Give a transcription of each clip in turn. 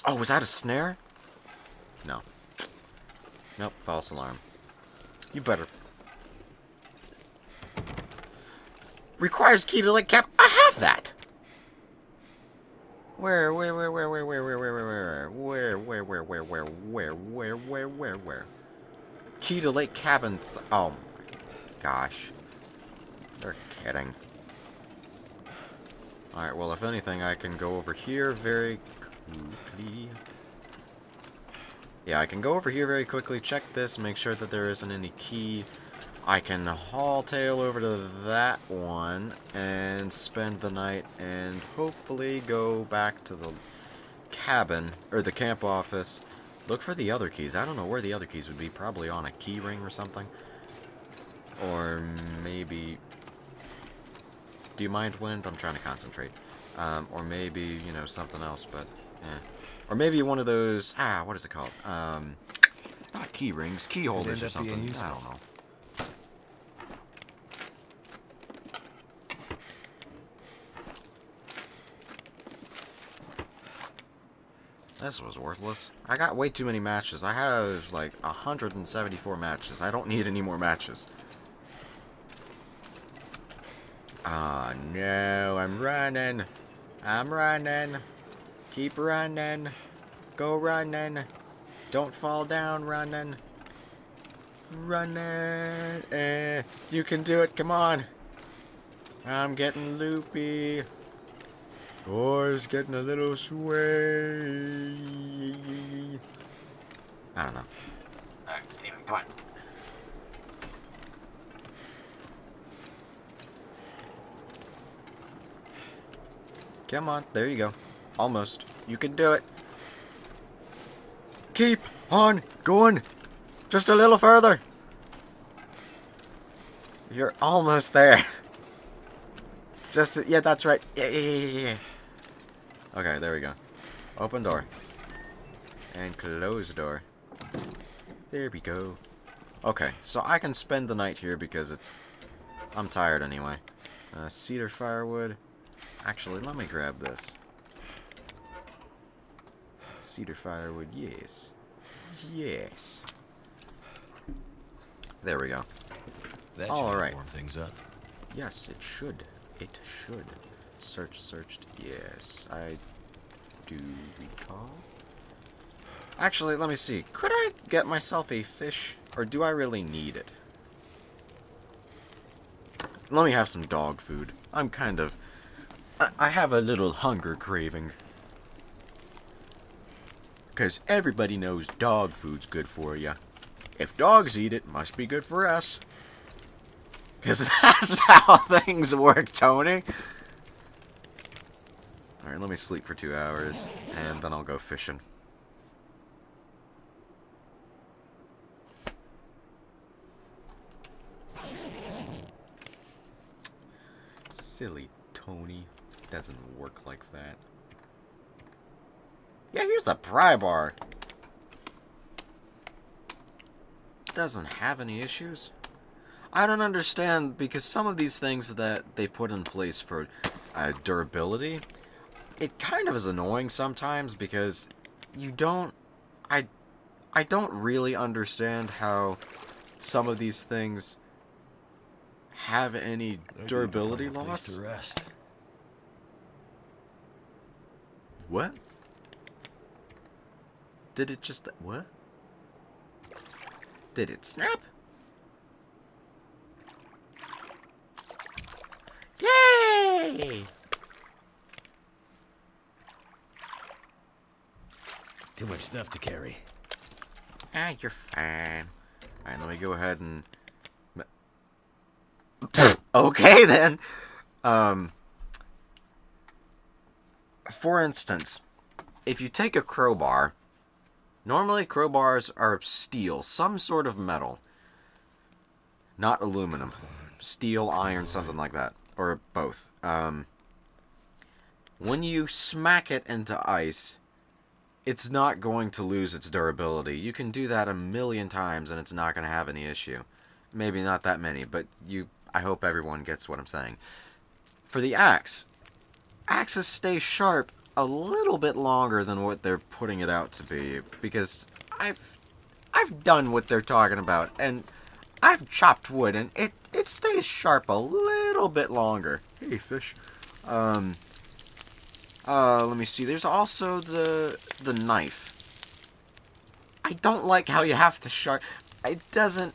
Oh, was that a snare? No. Nope, false alarm. You better. Requires key to link cap. I have that! Where? Key to lake cabin. Oh my gosh. They're kidding. Alright, well, if anything, I can go over here very quickly. Yeah, I can go over here very quickly, check this, make sure that there isn't any key. I can haul tail over to that one and spend the night and hopefully go back to the cabin, or the camp office. Look for the other keys. I don't know where the other keys would be. Probably on a key ring or something. Or maybe... Do you mind, Wind? I'm trying to concentrate. Or maybe, you know, something else, but... eh. Or maybe one of those... what is it called? Not key rings. Key holders or something. I don't know. This was worthless. I got way too many matches. I have, like, 174 matches. I don't need any more matches. Ah, no. I'm running. I'm running. Keep running. Go running. Don't fall down running. Running. You can do it. Come on. I'm getting loopy. Oh, it's getting a little sway. I don't know. Alright, anyway, come on. Come on, there you go. Almost. You can do it. Keep on going. Just a little further. You're almost there. Yeah, that's right. Yeah. Okay, there we go. Open door. And close door. There we go. Okay, so I can spend the night here because I'm tired anyway. Cedar firewood. Actually, let me grab this. Cedar firewood, yes. Yes. There we go. That Alright. warm things up. Yes, it should. It should. Searched. Yes, I do recall. Actually, let me see. Could I get myself a fish? Or do I really need it? Let me have some dog food. I'm kind of... I have a little hunger craving. Because everybody knows dog food's good for you. If dogs eat it, must be good for us. Because that's how things work, Tony. Alright, let me sleep for 2 hours, and then I'll go fishing. Silly Tony. Doesn't work like that. Yeah, here's the pry bar. Doesn't have any issues. I don't understand, because some of these things that they put in place for durability, it kind of is annoying sometimes because you don't... I don't really understand how some of these things have any durability loss. To rest. What? Did it just... What? Did it snap? Yay! Too much stuff to carry. You're fine. Alright, let me go ahead and... Okay, then. For instance, if you take a crowbar... Normally, crowbars are steel, some sort of metal. Not aluminum. Steel, iron, something like that. Or both. When you smack it into ice, it's not going to lose its durability. You can do that a million times and it's not going to have any issue. Maybe not that many, but I hope everyone gets what I'm saying. For the axe, axes stay sharp a little bit longer than what they're putting it out to be, because I've done what they're talking about, and I've chopped wood, and it stays sharp a little bit longer. Hey, fish. Let me see. There's also the knife. I don't like how you have to sharp. It doesn't.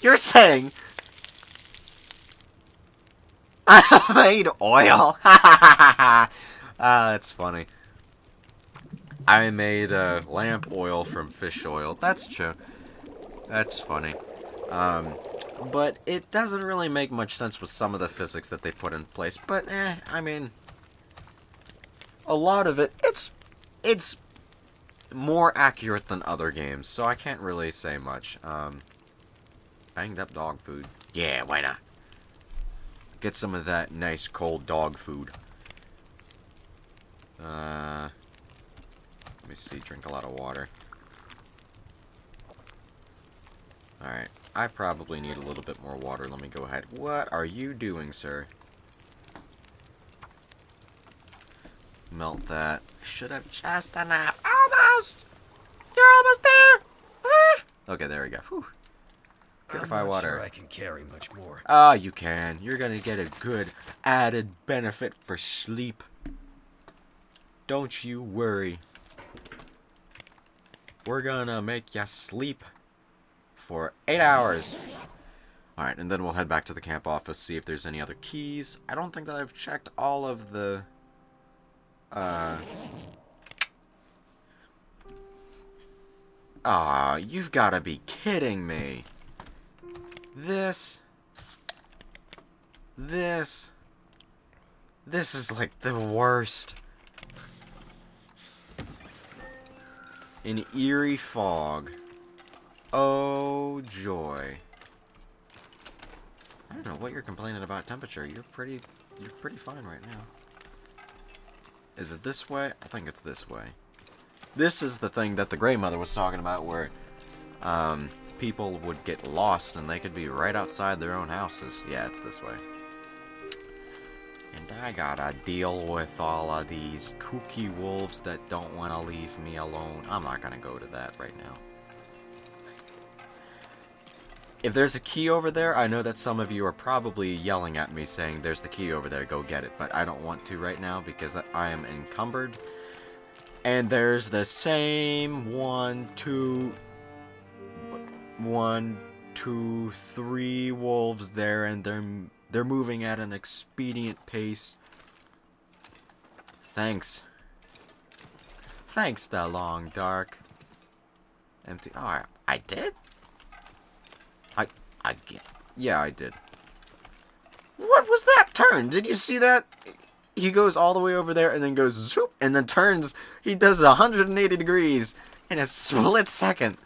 You're saying I made oil? That's funny. I made lamp oil from fish oil. That's true. That's funny. But it doesn't really make much sense with some of the physics that they put in place. But, I mean, a lot of it, it's more accurate than other games, so I can't really say much. Banged up dog food. Yeah, why not? Get some of that nice cold dog food. Let me see, drink a lot of water. Alright, I probably need a little bit more water. Let me go ahead. What are you doing, sir? Melt that. Should have just enough. Almost! You're almost there! Okay, there we go. Whew. Purify water. Sure I can carry much more. Ah, you can. You're gonna get a good added benefit for sleep. Don't you worry. We're gonna make ya sleep for 8 hours. Alright, and then we'll head back to the camp office, see if there's any other keys. I don't think that I've checked all of the... Aw, you've gotta be kidding me. This is like the worst. An eerie fog. Oh, joy. I don't know what you're complaining about temperature. You're pretty fine right now. Is it this way? I think it's this way. This is the thing that the Grey Mother was talking about, where people would get lost and they could be right outside their own houses. Yeah, it's this way. And I gotta deal with all of these kooky wolves that don't want to leave me alone. I'm not gonna go to that right now. If there's a key over there, I know that some of you are probably yelling at me saying, there's the key over there, go get it. But I don't want to right now because I am encumbered. And there's the same 1, 2, 3 wolves there, and they're moving at an expedient pace. Thanks. Thanks, the Long Dark. Empty. Oh, I did? Yeah, I did. What was that turn? Did you see that? He goes all the way over there and then goes zoop and then turns. He does 180 degrees in a split second.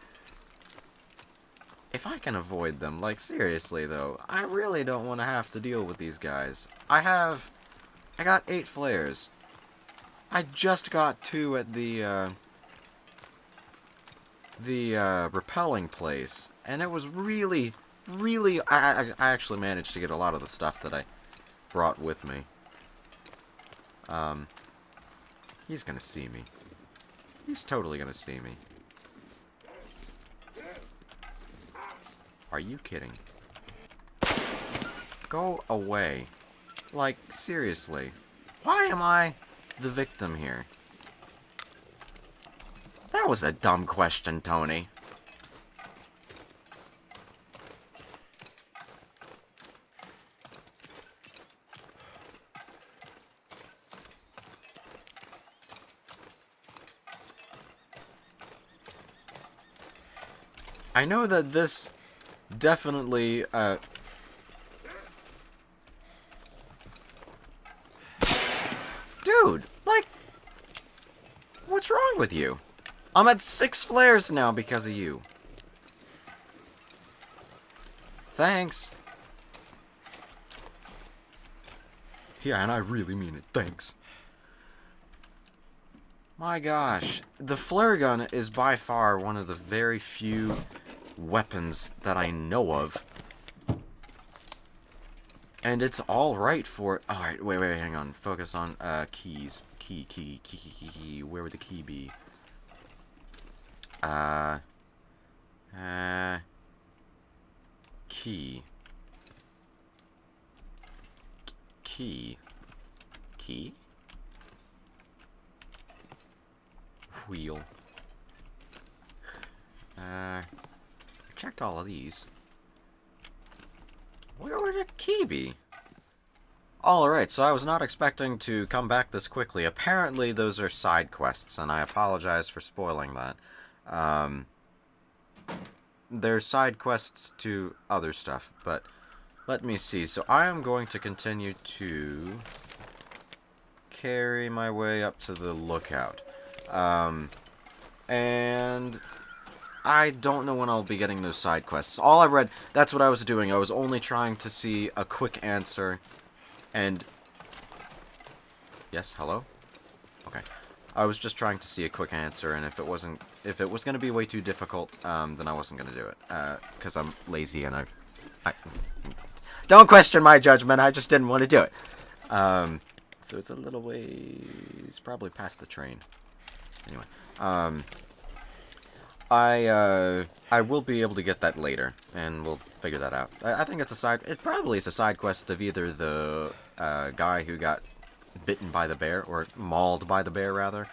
If I can avoid them, like seriously though, I really don't want to have to deal with these guys. I got 8 flares. I just got 2 at the repelling place, and it was really, I actually managed to get a lot of the stuff that I brought with me. He's gonna see me. He's totally gonna see me. Are you kidding? Go away. Like, seriously. Why am I the victim here? That was a dumb question, Tony. I know that this definitely, Dude, like, what's wrong with you? I'm at 6 flares now because of you. Thanks. Yeah, and I really mean it. Thanks. My gosh. The flare gun is by far one of the very few weapons that I know of And it's alright for... Alright, wait, hang on. Focus on, keys. Key. Where would the key be? Key. Key? Wheel. I checked all of these. Where would a key be? Alright, so I was not expecting to come back this quickly. Apparently those are side quests, and I apologize for spoiling that. They're side quests to other stuff, but let me see. So I am going to continue to carry my way up to the lookout. And I don't know when I'll be getting those side quests. All I read, that's what I was doing. I was only trying to see a quick answer. And... Yes, hello? Okay. I was just trying to see a quick answer, and if it was going to be way too difficult, then I wasn't going to do it. Because I'm lazy and I... Don't question my judgment, I just didn't want to do it. So it's a little ways... probably past the train. Anyway, I will be able to get that later, and we'll figure that out. I think it's a side... It probably is a side quest of either the guy who got bitten by the bear, or mauled by the bear, rather,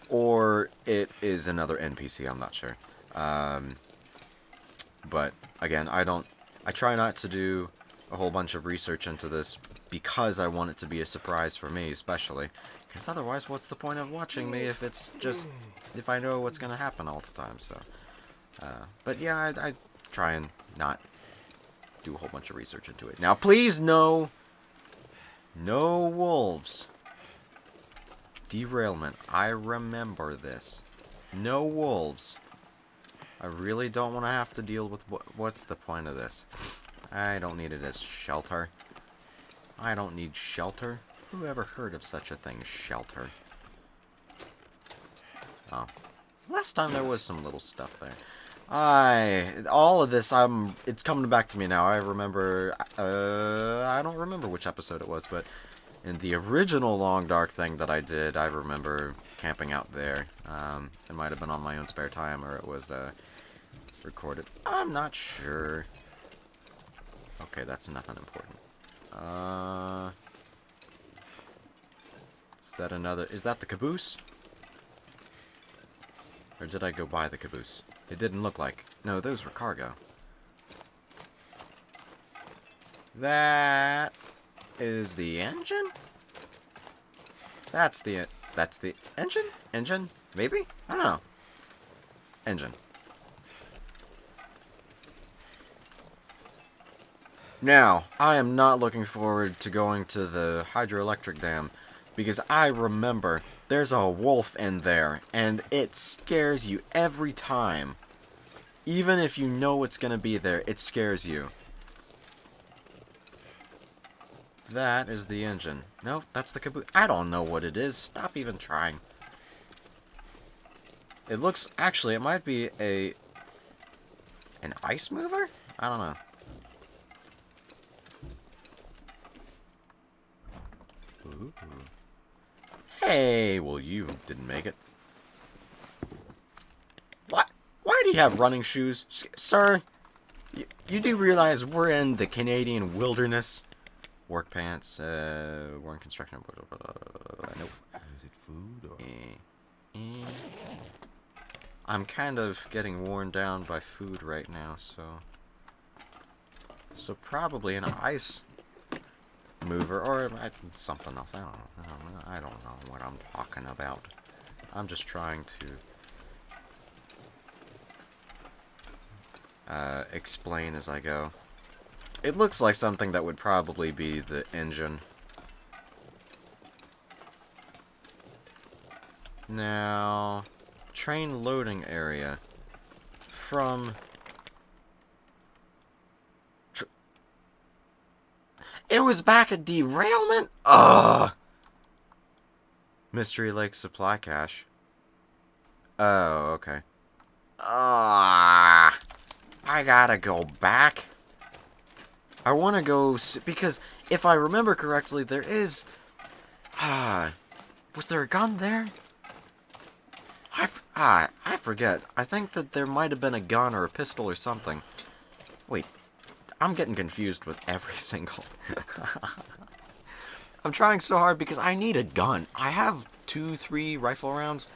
or it is another NPC, I'm not sure. But, again, I try not to do a whole bunch of research into this because I want it to be a surprise for me, especially. Because otherwise, what's the point of watching me if it's just... if I know what's going to happen all the time, so... but yeah, I try and not do a whole bunch of research into it. Now, please, no wolves. Derailment. I remember this. No wolves. I really don't want to have to deal with... What's the point of this? I don't need it as shelter. I don't need shelter. Who ever heard of such a thing as shelter? Oh. Last time there was some little stuff there. All of this, it's coming back to me now. I remember, I don't remember which episode it was, but in the original Long Dark thing that I did, I remember camping out there. It might have been on my own spare time, or it was, recorded. I'm not sure. Okay, that's nothing important. Is that the caboose? Or did I go by the caboose? It didn't look like. No, those were cargo. That is the engine? That's the engine? Engine? Maybe? I don't know. Engine. Now, I am not looking forward to going to the hydroelectric dam, because I remember there's a wolf in there, and it scares you every time. Even if you know it's gonna be there, it scares you. That is the engine. No, that's the caboose. I don't know what it is. Stop even trying. It looks... Actually, it might be an ice mover? I don't know. Ooh. Hey, well, you didn't make it. What? Why do you have running shoes? Sir, you do realize we're in the Canadian wilderness? Work pants, we're in construction. Nope. Is it food or... I'm kind of getting worn down by food right now, so probably an ice mover or something else. I don't know what I'm talking about. I'm just trying to explain as I go. It looks like something that would probably be the engine. Now, train loading area from... It was back at derailment? Ugh! Mystery Lake supply cache. Oh, okay. I gotta go back. I want to go... Because if I remember correctly, there is... was there a gun there? I forget. I think that there might have been a gun or a pistol or something. Wait, I'm getting confused with every single... I'm trying so hard because I need a gun. I have 2-3 rifle rounds.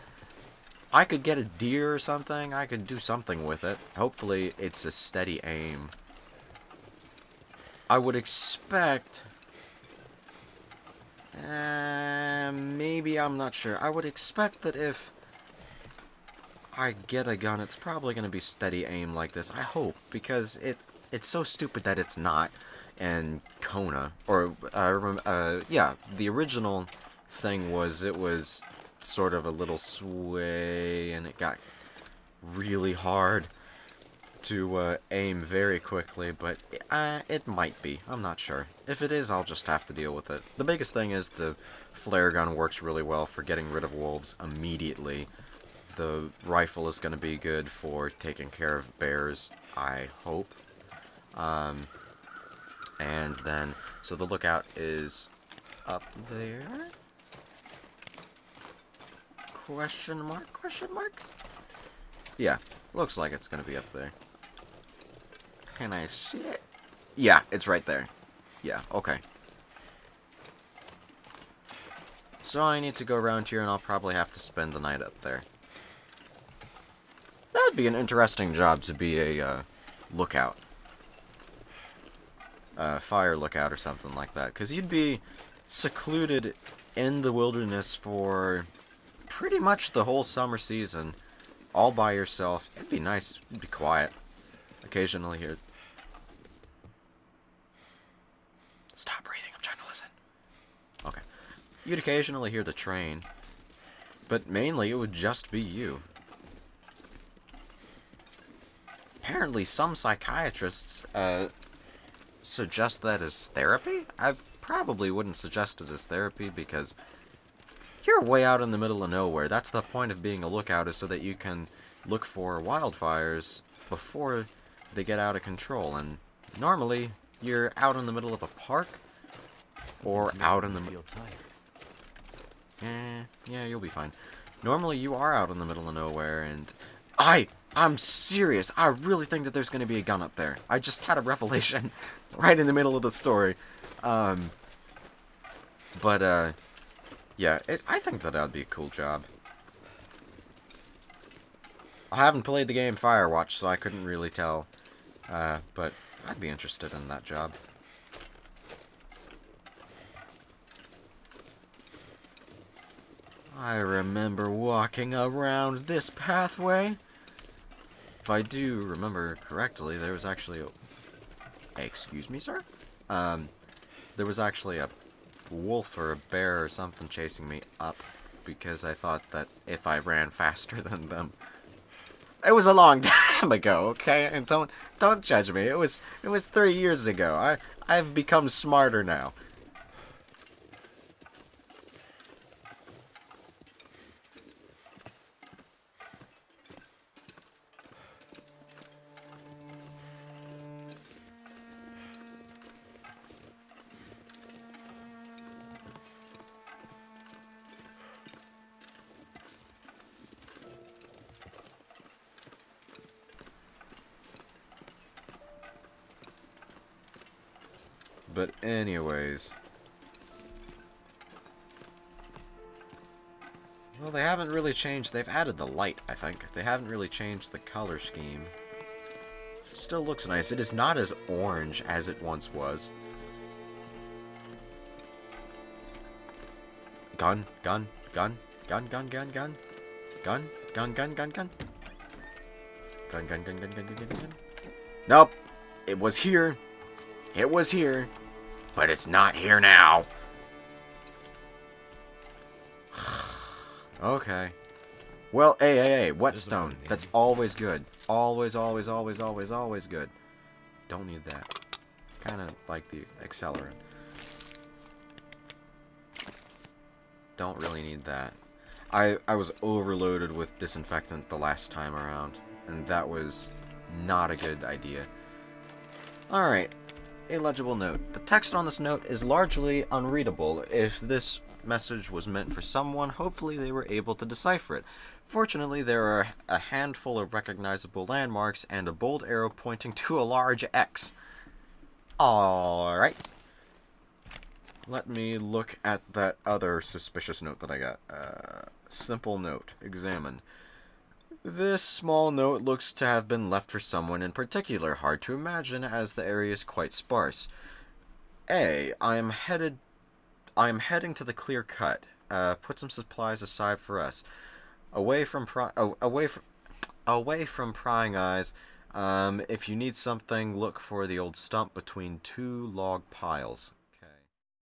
I could get a deer or something. I could do something with it. Hopefully, it's a steady aim. I would expect... maybe, I'm not sure. I would expect that if I get a gun, it's probably going to be steady aim like this. I hope, because it's so stupid that it's not. And Kona, or, yeah, the original thing was, it was sort of a little sway, and it got really hard to aim very quickly, but it might be. I'm not sure. If it is, I'll just have to deal with it. The biggest thing is the flare gun works really well for getting rid of wolves immediately. The rifle is going to be good for taking care of bears, I hope. And then, so the lookout is up there? Question mark? Question mark? Yeah, looks like it's going to be up there. Can I see it? Yeah, it's right there. Yeah, okay. So I need to go around here, and I'll probably have to spend the night up there. That would be an interesting job to be a lookout. Fire lookout or something like that. Because you'd be secluded in the wilderness for pretty much the whole summer season. All by yourself. It'd be nice. It'd be quiet. Occasionally hear... Stop breathing. I'm trying to listen. Okay. You'd occasionally hear the train. But mainly it would just be you. Apparently some psychiatrists suggest that as therapy? I probably wouldn't suggest it as therapy because you're way out in the middle of nowhere. That's the point of being a lookout, is so that you can look for wildfires before they get out of control. And normally you're out in the middle of a park or out in the middle. Yeah, you'll be fine. Normally you are out in the middle of nowhere, and I'm serious. I really think that there's going to be a gun up there. I just had a revelation right in the middle of the story. Yeah, I think that would be a cool job. I haven't played the game Firewatch, so I couldn't really tell. But I'd be interested in that job. I remember walking around this pathway. If I do remember correctly, there was actually a... Excuse me, sir? There was actually a wolf or a bear or something chasing me up because I thought that if I ran faster than them... It was a long time ago, okay? And don't judge me. It was 3 years ago. I've become smarter now. But anyways... Well, they haven't really changed... They've added the light, I think. They haven't really changed the color scheme. Still looks nice. It is not as orange as it once was. Gun, gun, gun, gun, gun, gun, gun. Gun, gun, gun, gun, gun. Gun, gun, gun, gun, gun, gun, gun, gun. Nope. It was here. It was here. But it's not here now. Okay. Well, hey, whetstone. That's always good. Always, always, always, always, always good. Don't need that. Kind of like the accelerant. Don't really need that. I was overloaded with disinfectant the last time around, and that was not a good idea. Alright. Illegible note. The text on this note is largely unreadable. If this message was meant for someone, hopefully they were able to decipher it. Fortunately, there are a handful of recognizable landmarks and a bold arrow pointing to a large X. Alright. Let me look at that other suspicious note that I got. Simple note. Examine. This small note looks to have been left for someone in particular, hard to imagine as the area is quite sparse. I am heading to the clear cut. Put some supplies aside for us. Away from prying eyes. If you need something, look for the old stump between two log piles.